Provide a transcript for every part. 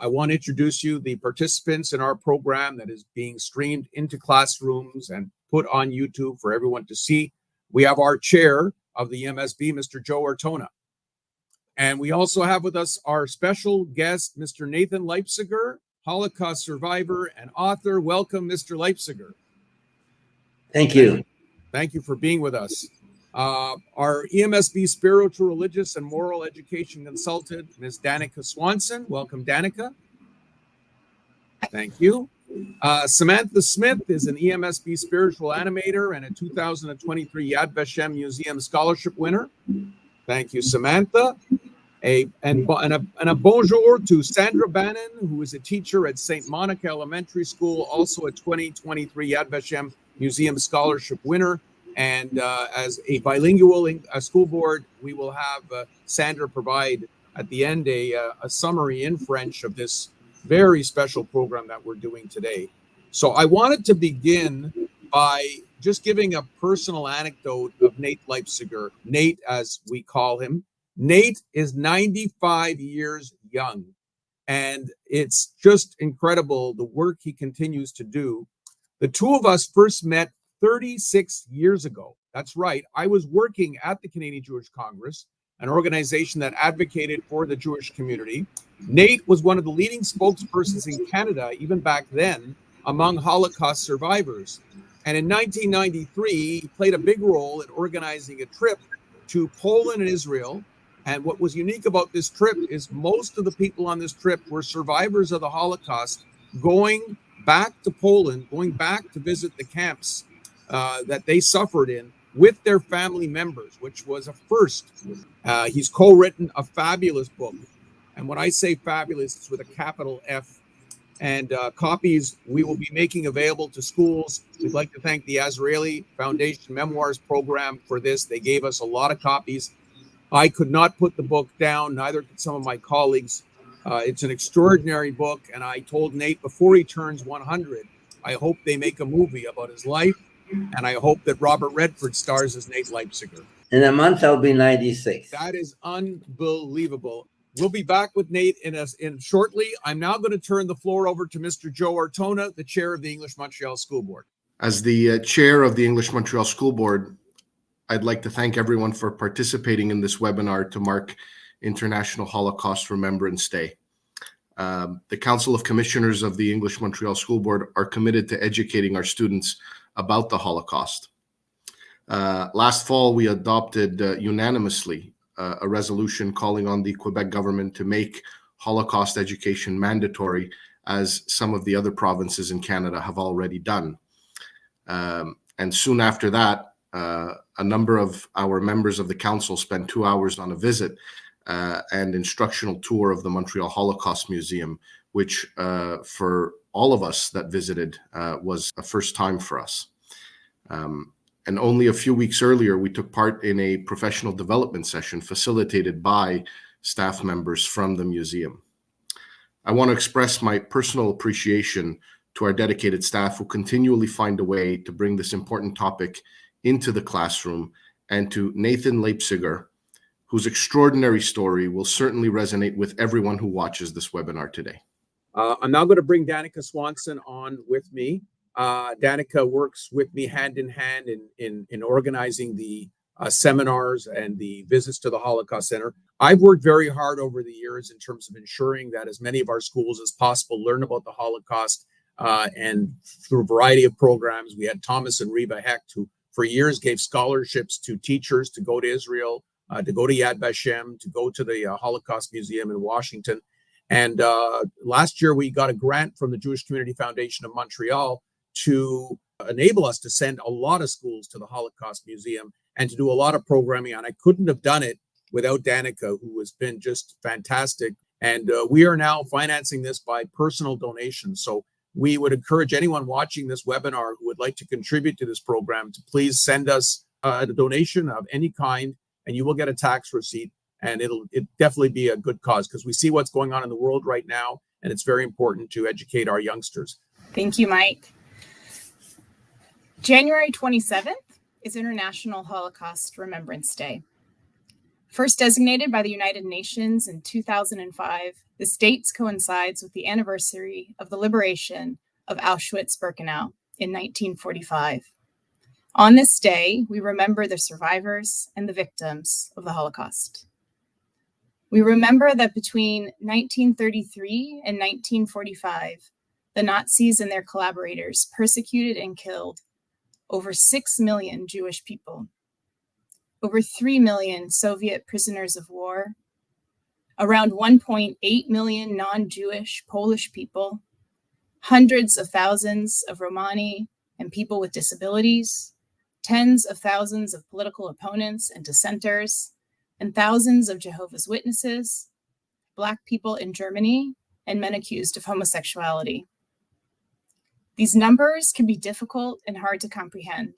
I want to introduce you the participants in our program that is being streamed into classrooms and put on YouTube for everyone to see. We have our chair of the EMSB, Mr. Joe Ortona. And we also have with us our special guest, Mr. Nate Leipciger, Holocaust survivor and author. Welcome, Mr. Leipciger. Thank you. Thank you for being with us. Our EMSB spiritual, religious, and moral education consultant, Ms. Danika Swanson. Welcome, Danika. Thank you. Samantha Smith is an EMSB spiritual animator and a 2023 Yad Vashem Museum Scholarship winner. Thank you, Samantha. And a bonjour to Sandra Banon, who is a teacher at St. Monica Elementary School, also a 2023 Yad Vashem Museum Scholarship winner. And as a bilingual school board, we will have Sandra provide at the end a summary in French of this very special program that we're doing today. So I wanted to begin by just giving a personal anecdote of Nate Leipciger, Nate as we call him. Nate is 95 years young, and it's just incredible the work he continues to do. The two of us first met 36 years ago. That's right. I was working at the Canadian Jewish Congress, an organization that advocated for the Jewish community. Nate was one of the leading spokespersons in Canada, even back then, among Holocaust survivors. And in 1993, he played a big role in organizing a trip to Poland and Israel. And what was unique about this trip is most of the people on this trip were survivors of the Holocaust going back to Poland, going back to visit the camps that they suffered in with their family members, which was a first. He's co-written a fabulous book. And when I say fabulous, it's with a capital F. And copies we will be making available to schools. We'd like to thank the Azraeli Foundation Memoirs Program for this. They gave us a lot of copies. I could not put the book down, neither could some of my colleagues. It's an extraordinary book. And I told Nate before he turns 100, I hope they make a movie about his life. And I hope that Robert Redford stars as Nate Leipciger. In a month, I'll be 96. That is unbelievable. We'll be back with Nate in shortly. I'm now going to turn the floor over to Mr. Joe Ortona, the chair of the English Montreal School Board. As the chair of the English Montreal School Board, I'd like to thank everyone for participating in this webinar to mark International Holocaust Remembrance Day. The Council of Commissioners of the English Montreal School Board are committed to educating our students about the Holocaust. Last fall, we adopted unanimously a resolution calling on the Quebec government to make Holocaust education mandatory, as some of the other provinces in Canada have already done. And soon after that, a number of our members of the council spent 2 hours on a visit and instructional tour of the Montreal Holocaust Museum, which for all of us that visited was a first time for us. And only a few weeks earlier, we took part in a professional development session facilitated by staff members from the museum. I want to express my personal appreciation to our dedicated staff who continually find a way to bring this important topic into the classroom, and to Nathan Leipciger, whose extraordinary story will certainly resonate with everyone who watches this webinar today. I'm now going to bring Danika Swanson on with me. Danika works with me hand in hand in organizing the seminars and the visits to the Holocaust Center. I've worked very hard over the years in terms of ensuring that as many of our schools as possible learn about the Holocaust, and through a variety of programs. We had Thomas and Reva Hecht, who for years gave scholarships to teachers to go to Israel, to go to Yad Vashem, to go to the Holocaust Museum in Washington. And last year, we got a grant from the Jewish Community Foundation of Montreal to enable us to send a lot of schools to the Holocaust Museum and to do a lot of programming. And I couldn't have done it without Danika, who has been just fantastic. And we are now financing this by personal donations. So we would encourage anyone watching this webinar who would like to contribute to this program to please send us a donation of any kind, and you will get a tax receipt. And it'll definitely be a good cause, because we see what's going on in the world right now, and it's very important to educate our youngsters. Thank you, Mike. January 27th is International Holocaust Remembrance Day. First designated by the United Nations in 2005, this date coincides with the anniversary of the liberation of Auschwitz-Birkenau in 1945. On this day, we remember the survivors and the victims of the Holocaust. We remember that between 1933 and 1945, the Nazis and their collaborators persecuted and killed over 6 million Jewish people, over 3 million Soviet prisoners of war, around 1.8 million non-Jewish Polish people, hundreds of thousands of Romani and people with disabilities, tens of thousands of political opponents and dissenters, and thousands of Jehovah's Witnesses, Black people in Germany, and men accused of homosexuality. These numbers can be difficult and hard to comprehend.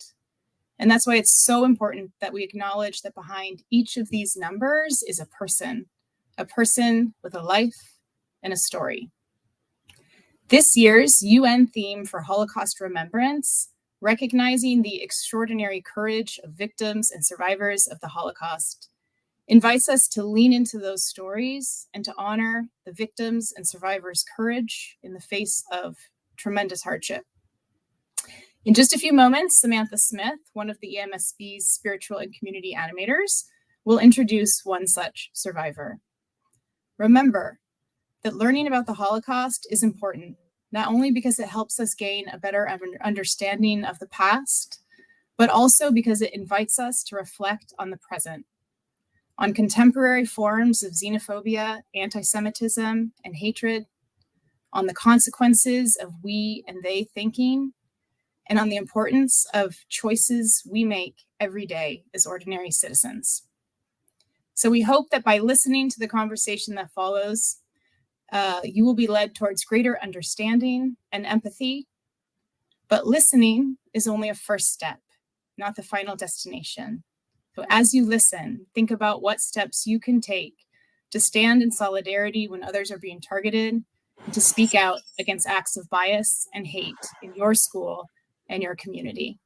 And that's why it's so important that we acknowledge that behind each of these numbers is a person with a life and a story. This year's UN theme for Holocaust Remembrance, recognizing the extraordinary courage of victims and survivors of the Holocaust, invites us to lean into those stories and to honor the victims and survivors' courage in the face of tremendous hardship. In just a few moments, Samantha Smith, one of the EMSB's spiritual and community animators, will introduce one such survivor. Remember that learning about the Holocaust is important, not only because it helps us gain a better understanding of the past, but also because it invites us to reflect on the present, on contemporary forms of xenophobia, anti-Semitism, and hatred, on the consequences of we and they thinking, and on the importance of choices we make every day as ordinary citizens. So we hope that by listening to the conversation that follows, you will be led towards greater understanding and empathy, but listening is only a first step, not the final destination. So as you listen, think about what steps you can take to stand in solidarity when others are being targeted, and to speak out against acts of bias and hate in your school and your community.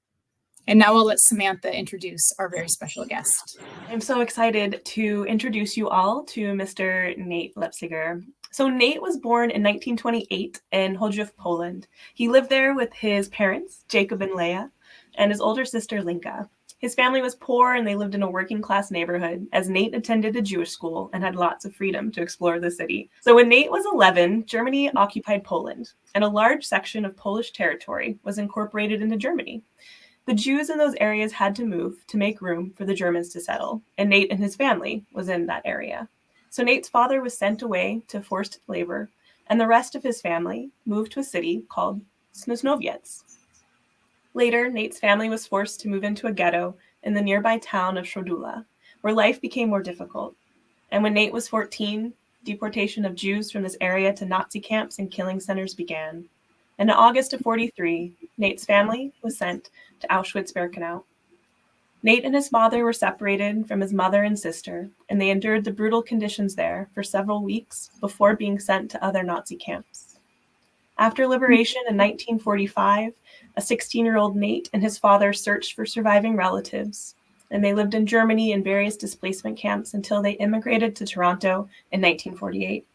And now I'll let Samantha introduce our very special guest. I'm so excited to introduce you all to Mr. Nate Leipciger. So Nate was born in 1928 in Chorzów, Poland. He lived there with his parents, Jacob and Leah, and his older sister, Linka. His family was poor and they lived in a working class neighborhood, as Nate attended a Jewish school and had lots of freedom to explore the city. So when Nate was 11, Germany occupied Poland, and a large section of Polish territory was incorporated into Germany. The Jews in those areas had to move to make room for the Germans to settle, and Nate and his family was in that area. So Nate's father was sent away to forced labor, and the rest of his family moved to a city called Sosnowiec. Later, Nate's family was forced to move into a ghetto in the nearby town of Szodula, where life became more difficult. And when Nate was 14, deportation of Jews from this area to Nazi camps and killing centers began. And in August of 43, Nate's family was sent to Auschwitz-Birkenau. Nate and his father were separated from his mother and sister, and they endured the brutal conditions there for several weeks before being sent to other Nazi camps. After liberation in 1945, a 16-year-old Nate and his father searched for surviving relatives, and they lived in Germany in various displacement camps until they immigrated to Toronto in 1948.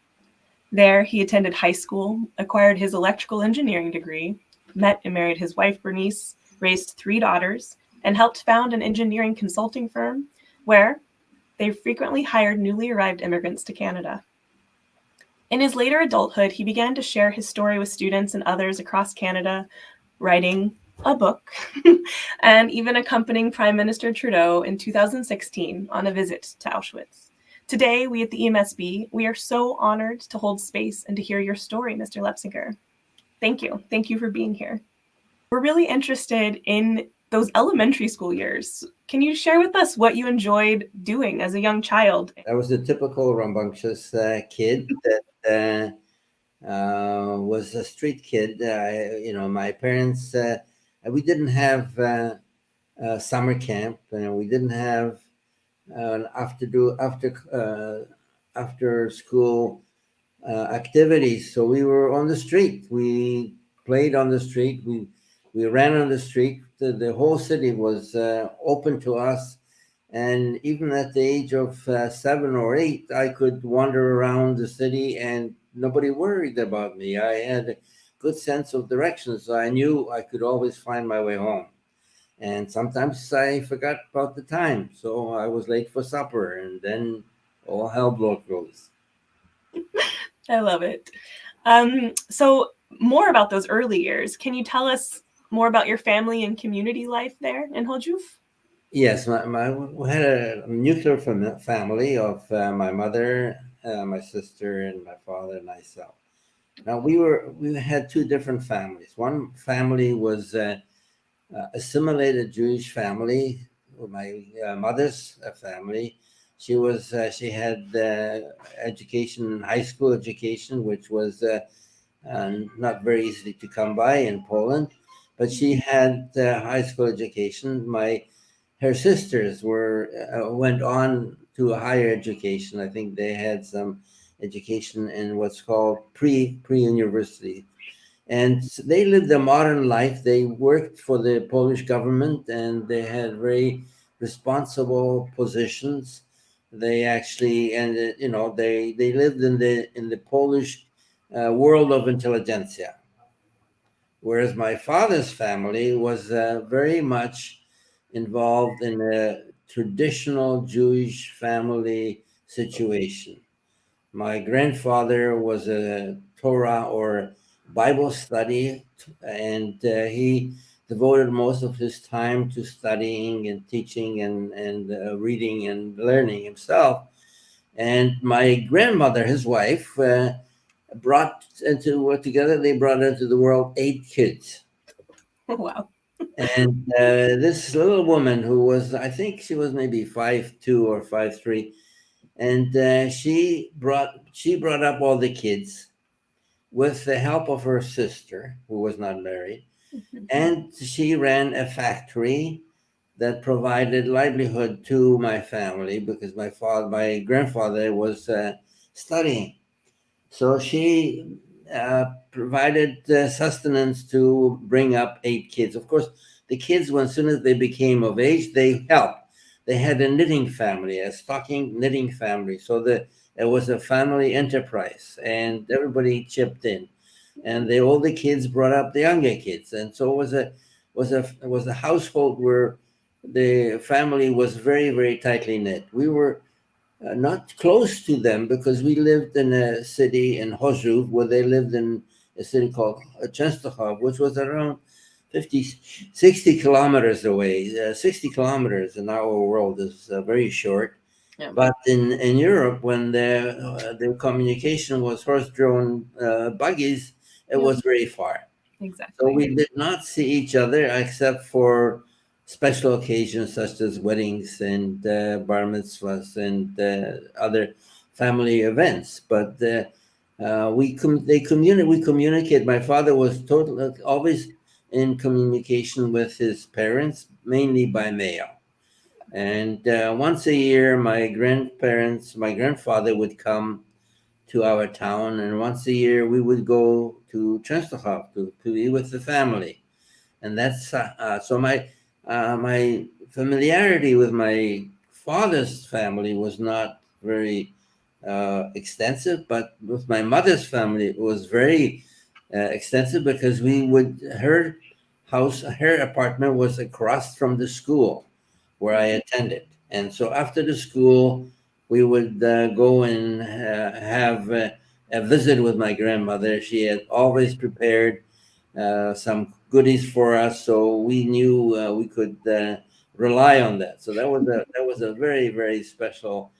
There, he attended high school, acquired his electrical engineering degree, met and married his wife, Bernice, raised 3 daughters, and helped found an engineering consulting firm where they frequently hired newly arrived immigrants to Canada. In his later adulthood, he began to share his story with students and others across Canada, writing a book, and even accompanying Prime Minister Trudeau in 2016 on a visit to Auschwitz. Today, we at the EMSB, we are so honored to hold space and to hear your story, Mr. Leipciger. Thank you. Thank you for being here. We're really interested in those elementary school years. Can you share with us what you enjoyed doing as a young child? I was a typical rambunctious kid that was a street kid. My parents, we didn't have summer camp, and we didn't have after school activities. So we were on the street. We played on the street. We ran on the street. The whole city was open to us, And even at the age of 7 or 8, I could wander around the city and nobody worried about me. I had a good sense of direction, so I knew I could always find my way home. And sometimes I forgot about the time, so I was late for supper, and then all hell broke loose. I love it. So more about those early years. Can you tell us more about your family and community life there in Holdjouf? Yes, we had a nuclear family of my mother, my sister, and my father and myself. Now we had two different families. One family was assimilated Jewish family, my mother's family. She had education, high school education, which was not very easy to come by in Poland, but she had high school education. Her sisters went on to a higher education. I think they had some education in what's called pre-university. And they lived a modern life. They worked for the Polish government and they had very responsible positions. They actually, and they lived in the Polish world of intelligentsia. Whereas my father's family was very much involved in a traditional Jewish family situation. My grandfather was a Torah or Bible study, and he devoted most of his time to studying and teaching and reading and learning himself. And my grandmother, his wife, brought into the world 8 kids. Wow. And this little woman who was, I think she was maybe 5'2" or 5'3", and she brought up all the kids with the help of her sister, who was not married, and she ran a factory that provided livelihood to my family because my grandfather was studying. So she provided sustenance to bring up 8 kids. Of course, the kids, as soon as they became of age, they helped. They had a knitting family, a stocking knitting family. So it was a family enterprise, and everybody chipped in. And the older kids brought up the younger kids, and so it was a household where the family was very, very tightly knit. We were not close to them because we lived in a city in Hozdruv where they lived in a city called Częstochow, which was around 50, 60 kilometers away. 60 kilometers in our world is very short. Yeah. But in Europe, when the communication was horse-drawn buggies, it was very far. Exactly. So we did not see each other except for special occasions such as weddings and bar mitzvahs and other family events. But we communicate. My father was always in communication with his parents, mainly by mail. And once a year, my grandfather would come to our town, and once a year we would go to Częstochow to be with the family. And that's so my familiarity with my father's family was not very extensive, but with my mother's family it was very extensive because her apartment was across from the school where I attended, and so after the school we would go and have a visit with my grandmother. She had always prepared some goodies for us, so we knew we could rely on that. So that was a very, very special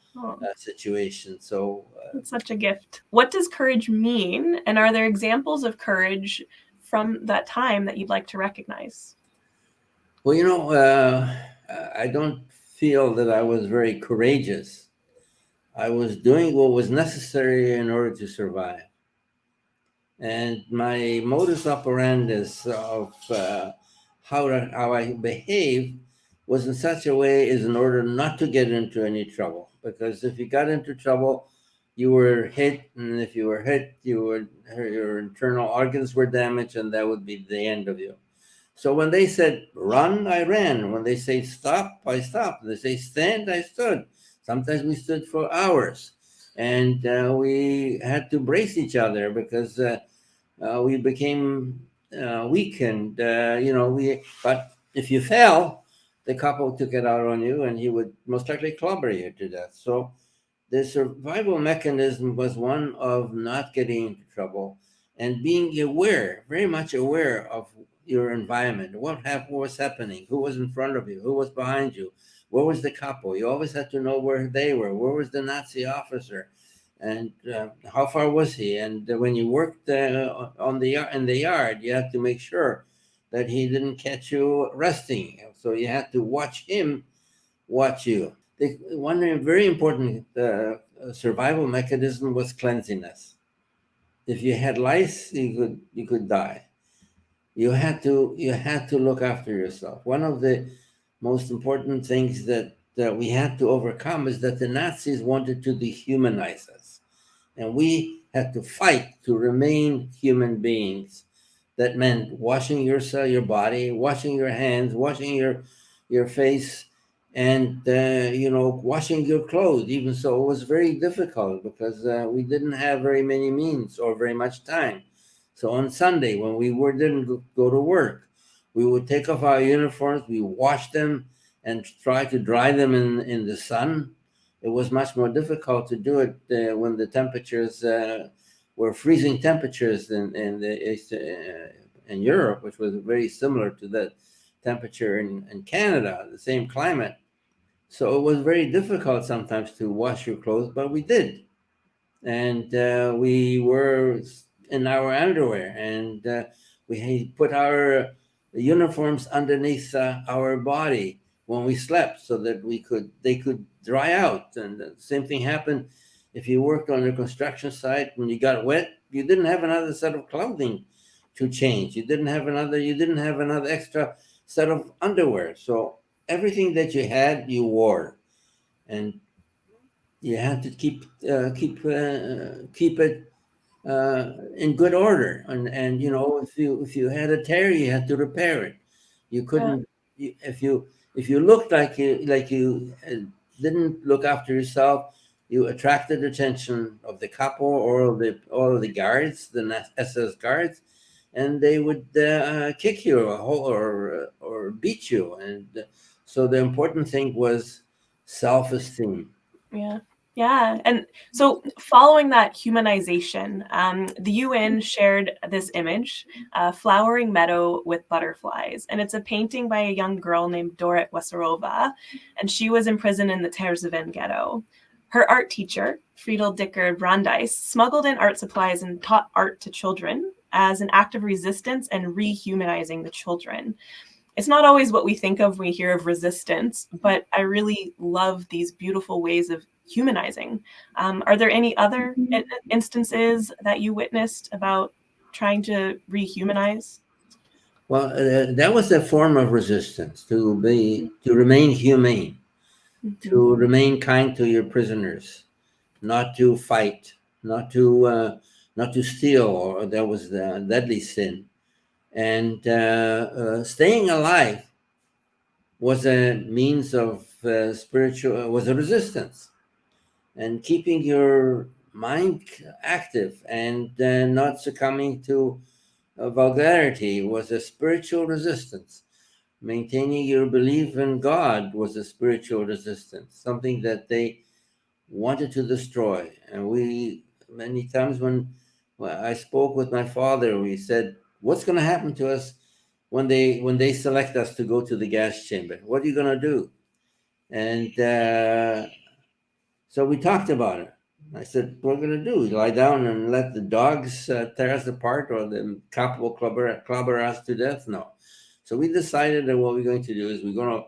situation. So it's such a gift. What does courage mean, and are there examples of courage from that time that you'd like to recognize? Well, I don't feel that I was very courageous. I was doing what was necessary in order to survive. And my modus operandus of how I behave was in such a way as in order not to get into any trouble. Because if you got into trouble, you were hit, and if you were hit, your internal organs were damaged, and that would be the end of you. So when they said run, I ran. When they say stop, I stopped. They say stand, I stood. Sometimes we stood for hours, and we had to brace each other because we became weak, and But if you fell, the couple took it out on you, and he would most likely clobber you to death. So the survival mechanism was one of not getting into trouble and being aware, very much aware of your environment, what was happening, who was in front of you, who was behind you, where was the couple. You always had to know where they were, where was the Nazi officer, and how far was he. And when you worked in the yard, you had to make sure that he didn't catch you resting. So you had to watch him watch you. One very important survival mechanism was cleanliness. If you had lice, you could die. You had to look after yourself. One of the most important things that we had to overcome is that the Nazis wanted to dehumanize us, and we had to fight to remain human beings. That meant washing your body, washing your hands, washing your face, and washing your clothes. Even so, it was very difficult because we didn't have very many means or very much time. So on Sunday, when we didn't go to work, we would take off our uniforms, we wash them, and try to dry them in the sun. It was much more difficult to do it when the temperatures were freezing temperatures in Europe, which was very similar to the temperature in Canada, the same climate. So it was very difficult sometimes to wash your clothes, but we did. And we were in our underwear, and we put our uniforms underneath our body when we slept so that they could dry out. And the same thing happened if you worked on a construction site and you got wet. You didn't have another set of clothing to change. You didn't have another extra set of underwear. So everything that you had, you wore, and you had to keep it in good order. And if you had a tear, you had to repair it. You couldn't if you looked like you didn't look after yourself, you attracted attention of the couple or all of the guards, the SS guards, and they would kick you or beat you. And so the important thing was self-esteem. Yeah. And so following that humanization, the UN shared this image, Flowering Meadow with Butterflies. And it's a painting by a young girl named Dorit Wesarova. And she was imprisoned in the Tervuren ghetto. Her art teacher, Friedel Dicker Brandeis, smuggled in art supplies and taught art to children as an act of resistance and rehumanizing the children. It's not always what we think of when we hear of resistance, but I really love these beautiful ways of humanizing. Are there any other instances that you witnessed about trying to rehumanize? Well, that was a form of resistance, to remain humane, to remain kind to your prisoners, not to fight, not to steal, or that was the deadly sin. And staying alive was a means of was a resistance. And keeping your mind active and not succumbing to vulgarity was a spiritual resistance. Maintaining your belief in God was a spiritual resistance, something that they wanted to destroy. And many times when I spoke with my father, we said, what's going to happen to us when they select us to go to the gas chamber? What are you going to do? And so we talked about it. I said, what we're going to do is lie down and let the dogs tear us apart, or the cop will clobber us to death? No. So we decided that what we're going to do is we're going to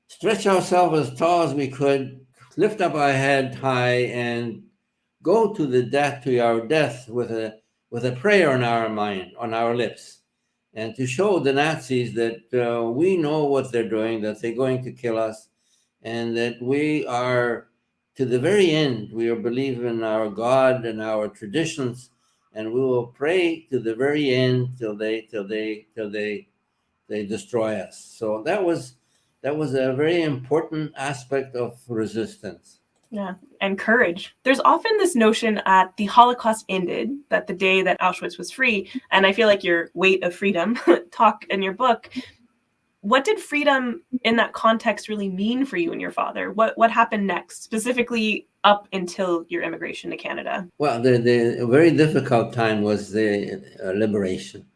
stretch ourselves as tall as we could, lift up our head high, and go to our death with a prayer on our mind, on our lips, and to show the Nazis that we know what they're doing, that they're going to kill us, and that we are, to the very end, we are believing in our God and our traditions, and we will pray to the very end till they destroy us. So that was a very important aspect of resistance. Yeah, and courage. There's often this notion at the Holocaust ended, that the day that Auschwitz was free, and I feel like your Weight of Freedom talk in your book. What did freedom in that context really mean for you and your father? What happened next, specifically up until your immigration to Canada? Well, the very difficult time was the liberation,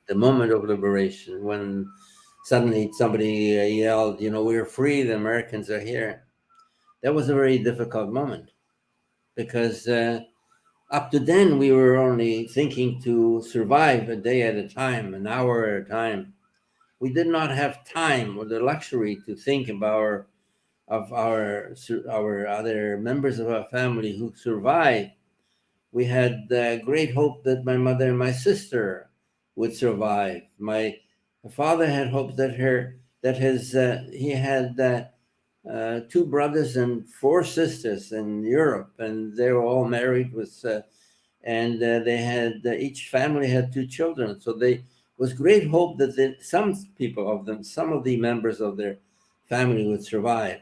the moment of liberation, when suddenly somebody yelled, we're free, the Americans are here. That was a very difficult moment, because up to then we were only thinking to survive a day at a time, an hour at a time. We did not have time or the luxury to think about our other members of our family who survived. We had great hope that my mother and my sister would survive. My father had hoped that he had 2 brothers and 4 sisters in Europe, and they were all married with, and they had each family had 2 children. So they was great hope that some of the members of their family would survive.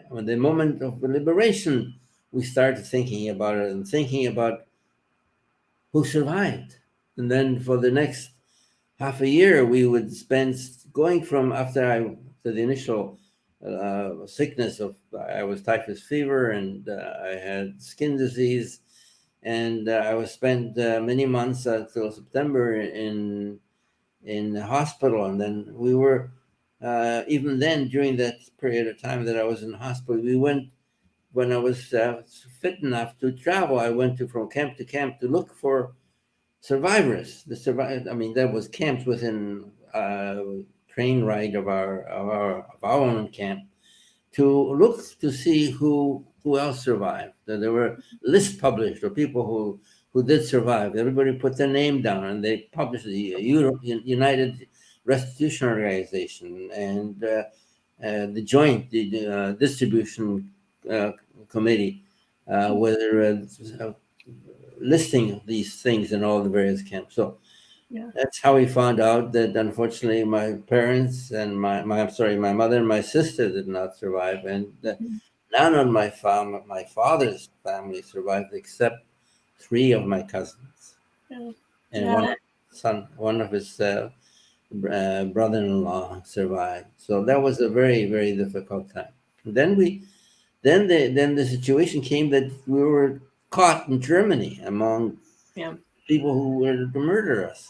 When the moment of liberation, we started thinking about it and thinking about who survived. And then for the next half a year, we would spend going from after the initial sickness I was typhus fever, and I had skin disease, and I was spent many months until September in the hospital. And then we were even then, during that period of time that I was in the hospital, we went, when I was fit enough to travel, I went from camp to camp to look for survivors. There was camps within train ride of our own camp, to look to see who else survived. There were lists published of people who did survive. Everybody put their name down, and they published the United Restitution Organization and the Joint Distribution Committee, where listing these things in all the various camps. So that's how we found out that, unfortunately, my parents and my mother and my sister did not survive, and none of my father's family survived except 3 of my cousins, and one of his brother-in-law survived. So that was a very, very difficult time. And then the situation came that we were caught in Germany among people who were to murder us.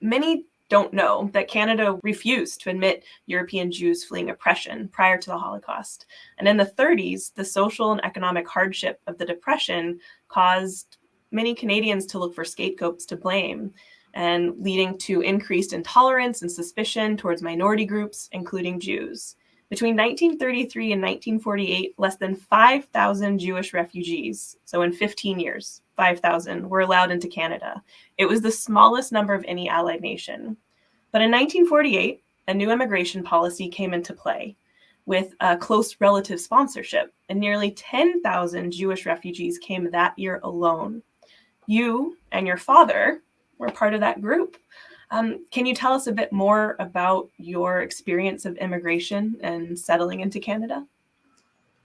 Many don't know that Canada refused to admit European Jews fleeing oppression prior to the Holocaust. And in the 30s, the social and economic hardship of the Depression caused many Canadians to look for scapegoats to blame, and leading to increased intolerance and suspicion towards minority groups, including Jews. Between 1933 and 1948, less than 5,000 Jewish refugees, so in 15 years, 5,000, were allowed into Canada. It was the smallest number of any allied nation. But in 1948, a new immigration policy came into play with close relative sponsorship, and nearly 10,000 Jewish refugees came that year alone. You and your father were part of that group. Can you tell us a bit more about your experience of immigration and settling into Canada?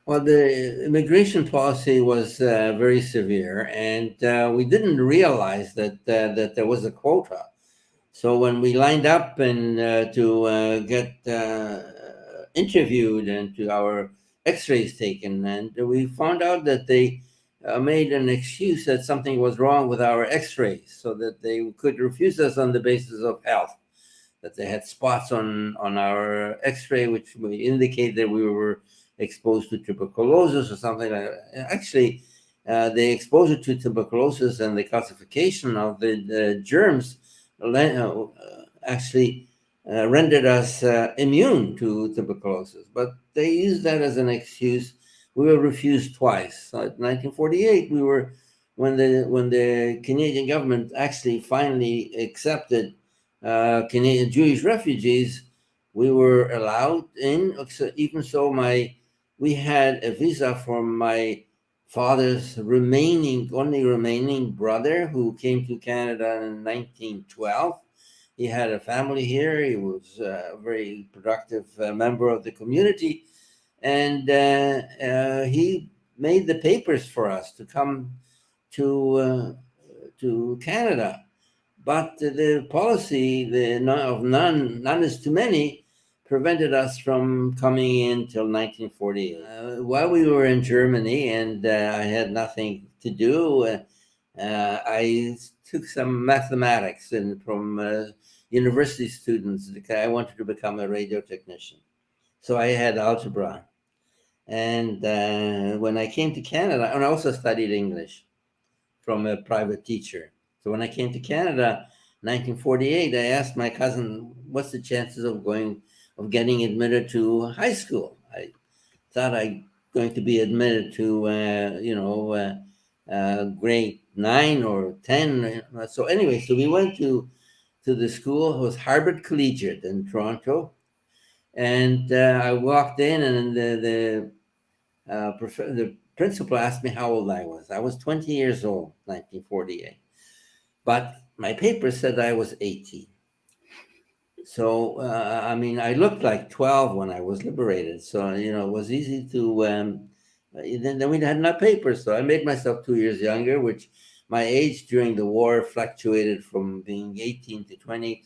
Well, the immigration policy was very severe, and we didn't realize that there was a quota. So when we lined up and to get interviewed and to our X-rays taken, and we found out that they made an excuse that something was wrong with our X-rays, so that they could refuse us on the basis of health, that they had spots on our X-ray which would indicate that we were exposed to tuberculosis or something like that. Actually, the exposure to tuberculosis and the classification of the germs actually rendered us immune to tuberculosis, but they used that as an excuse. We were refused twice. So in 1948, when the Canadian government actually finally accepted Canadian Jewish refugees, we were allowed in. Even so, we had a visa from my father's only remaining brother, who came to Canada in 1912. He had a family here. He was a very productive member of the community, and he made the papers for us to come to Canada. But the policy of none is too many prevented us from coming in till 1948. While we were in Germany and I had nothing to do, I took some mathematics from university students. I wanted to become a radio technician. So I had algebra. And when I came to Canada, and I also studied English from a private teacher. So when I came to Canada, 1948, I asked my cousin, "What's the chances of getting admitted to high school?" I thought I going to be admitted to, grade 9 or 10. So anyway, so we went to the school. It was Harvard Collegiate in Toronto, and I walked in, and the principal asked me how old I was. I was 20 years old, 1948. But my paper said I was 18. So, I looked like 12 when I was liberated. So, it was easy to, then we had no papers. So I made myself 2 years younger, which my age during the war fluctuated from being 18 to 20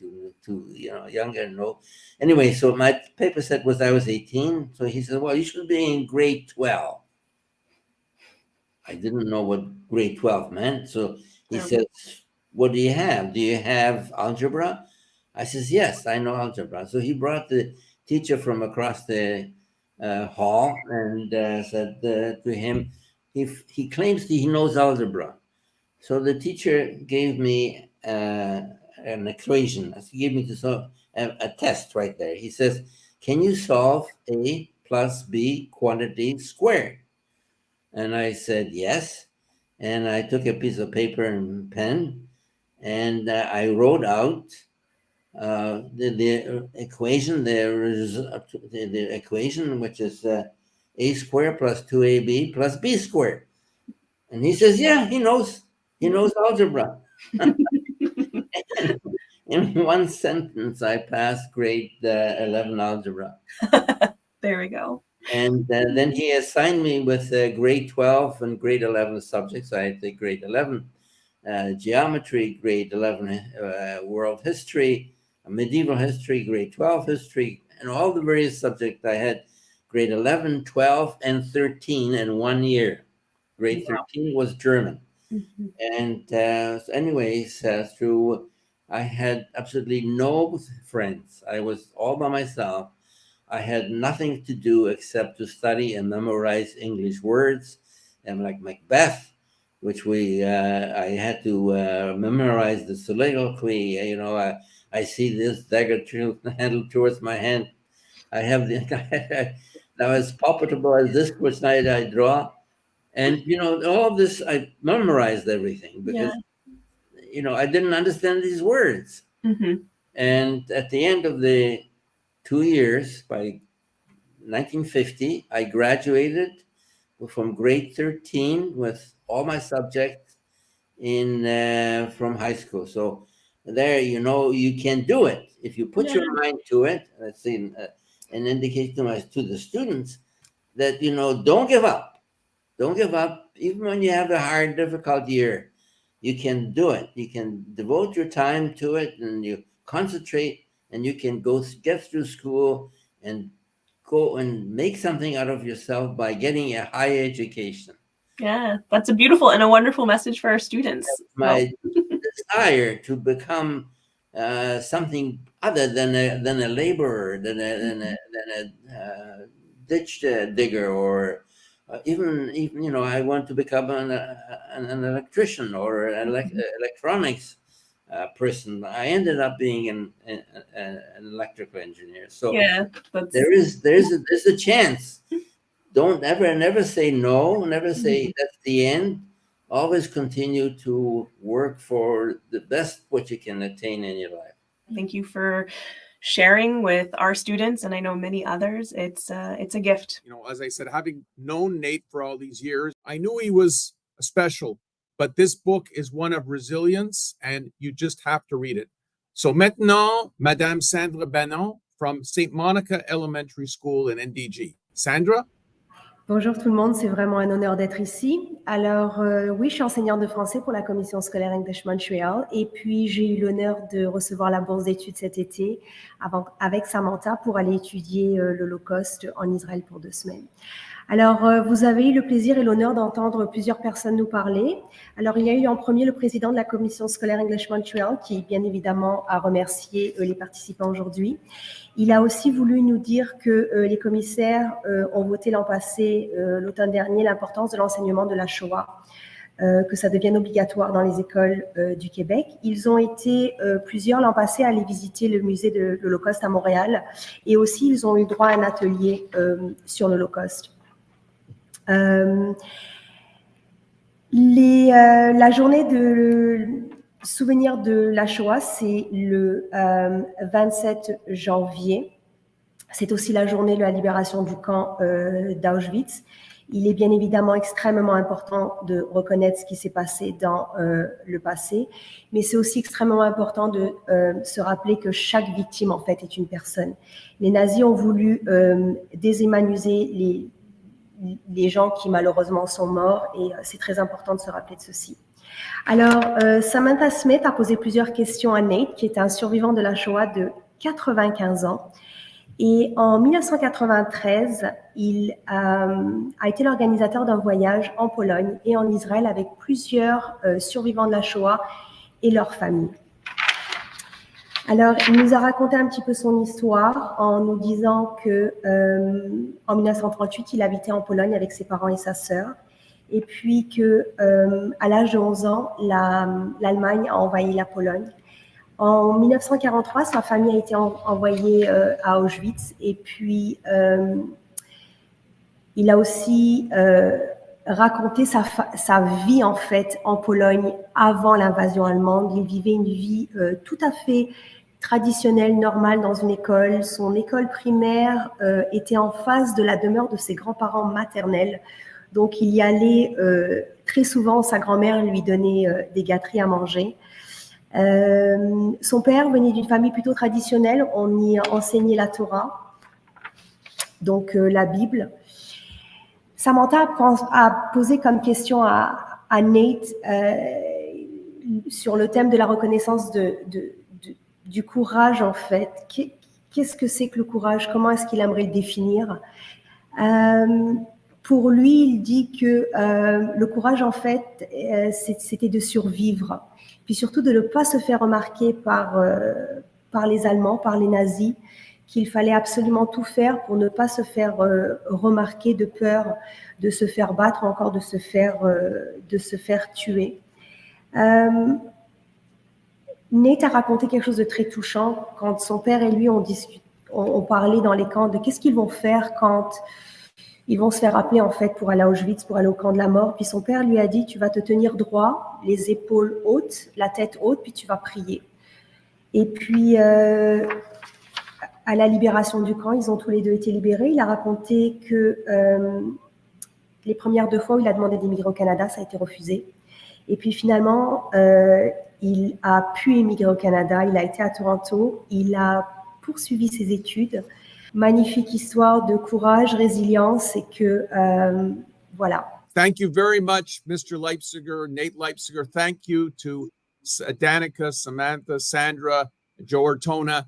to younger. No. Anyway, so my paper said I was 18. So he said, "Well, you should be in grade 12. I didn't know what grade 12 meant. So he says, "What do you have? Do you have algebra?" I says, "Yes, I know algebra." So he brought the teacher from across the hall and said to him, he claims that he knows algebra. So the teacher gave me an equation. He gave me a test right there. He says, "Can you solve A plus B quantity squared?" And I said, "Yes." And I took a piece of paper and pen, and I wrote out the equation. The equation, which is a squared plus 2ab plus b squared. And he says, "Yeah, he knows algebra." In one sentence, I passed grade 11 algebra. There we go. And then he assigned me with grade 12 and grade 11 subjects. I had the grade 11 geometry, grade 11 world history, medieval history, grade 12 history, and all the various subjects. I had grade 11, 12, and 13 in 1 year. Grade 13 was German. Mm-hmm. And anyways, I had absolutely no friends. I was all by myself. I had nothing to do except to study and memorize English words, and like Macbeth, which I had to memorize the soliloquy. I see this dagger handled towards my hand. I have now as palpable as this which night I draw, and all of this I memorized everything because I didn't understand these words. Mm-hmm. And at the end of the 2 years, by 1950, I graduated from grade 13 with all my subjects from high school. So there, you can do it if you put your mind to it. That's an indication to the students that don't give up. Don't give up, even when you have a hard, difficult year. You can do it. You can devote your time to it, and you concentrate, and you can get through school and go and make something out of yourself by getting a high education. Yeah, that's a beautiful and a wonderful message for our students. My desire to become something other than a laborer, than a ditch digger, or even I want to become an electrician or an electronics person. I ended up being an electrical engineer. So there's a chance. Don't never say no. Never say that's the end. Always continue to work for the best what you can attain in your life. Thank you for sharing with our students, and I know many others. It's a gift. You know, as I said, having known Nate for all these years, I knew he was special, but this book is one of resilience and you just have to read it. So maintenant, Madame Sandra Banon from St. Monica Elementary School in NDG. Sandra? Bonjour tout le monde, c'est vraiment un honneur d'être ici. Alors oui, je suis enseignante de français pour la commission scolaire English Montreal et puis j'ai eu l'honneur de recevoir la bourse d'études cet été avec Samantha pour aller étudier l'Holocauste en Israël pour 2 semaines. Alors, vous avez eu le plaisir et l'honneur d'entendre plusieurs personnes nous parler. Alors, il y a eu en premier le président de la commission scolaire English Montreal qui, bien évidemment, a remercié les participants aujourd'hui. Il a aussi voulu nous dire que les commissaires ont voté l'an passé, l'automne dernier, l'importance de l'enseignement de la Shoah, que ça devienne obligatoire dans les écoles du Québec. Ils ont été plusieurs l'an passé à aller visiter le musée de l'Holocauste à Montréal et aussi ils ont eu droit à un atelier sur l'Holocauste. La journée de souvenir de la Shoah, c'est le 27 janvier. C'est aussi la journée de la libération du camp d'Auschwitz. Il est bien évidemment extrêmement important de reconnaître ce qui s'est passé dans le passé, mais c'est aussi extrêmement important de se rappeler que chaque victime, en fait, est une personne. Les nazis ont voulu déshumaniser les gens qui malheureusement sont morts et c'est très important de se rappeler de ceci. Alors, Samantha Smith a posé plusieurs questions à Nate, qui est un survivant de la Shoah de 95 ans. Et en 1993, il a été l'organisateur d'un voyage en Pologne et en Israël avec plusieurs survivants de la Shoah et leurs familles. Alors, il nous a raconté un petit peu son histoire en nous disant que en 1938, il habitait en Pologne avec ses parents et sa sœur, et puis que à l'âge de 11 ans, l'Allemagne a envahi la Pologne. En 1943, sa famille a été envoyée à Auschwitz, et puis il a aussi raconté sa vie en fait en Pologne avant l'invasion allemande. Il vivait une vie tout à fait traditionnelle, normale dans une école. Son école primaire était en face de la demeure de ses grands-parents maternels. Donc, il y allait très souvent. Sa grand-mère lui donnait des gâteries à manger. Son père venait d'une famille plutôt traditionnelle. On y enseignait la Torah, donc la Bible. Samantha a posé comme question à Nate sur le thème de la reconnaissance du courage, en fait. Qu'est-ce que c'est que le courage? Comment est-ce qu'il aimerait le définir? Pour lui, il dit que le courage, en fait, c'était de survivre, puis surtout de ne pas se faire remarquer par les Allemands, par les nazis, qu'il fallait absolument tout faire pour ne pas se faire remarquer de peur de se faire battre ou encore de se faire tuer. Nate a raconté quelque chose de très touchant quand son père et lui ont parlé dans les camps de qu'est-ce qu'ils vont faire quand ils vont se faire appeler en fait pour aller à Auschwitz, pour aller au camp de la mort. Puis son père lui a dit, tu vas te tenir droit, les épaules hautes, la tête haute, puis tu vas prier. Et puis à la libération du camp, ils ont tous les deux été libérés. Il a raconté que les premières 2 fois où il a demandé d'émigrer au Canada, ça a été refusé. Et puis finalement, il a pu émigrer au Canada. Il a été à Toronto. Il a poursuivi ses études. Magnifique histoire de courage, résilience et que voilà. Thank you very much, Mr. Leipciger, Nate Leipciger. Thank you to Danika, Samantha, Sandra, Joe Ortona.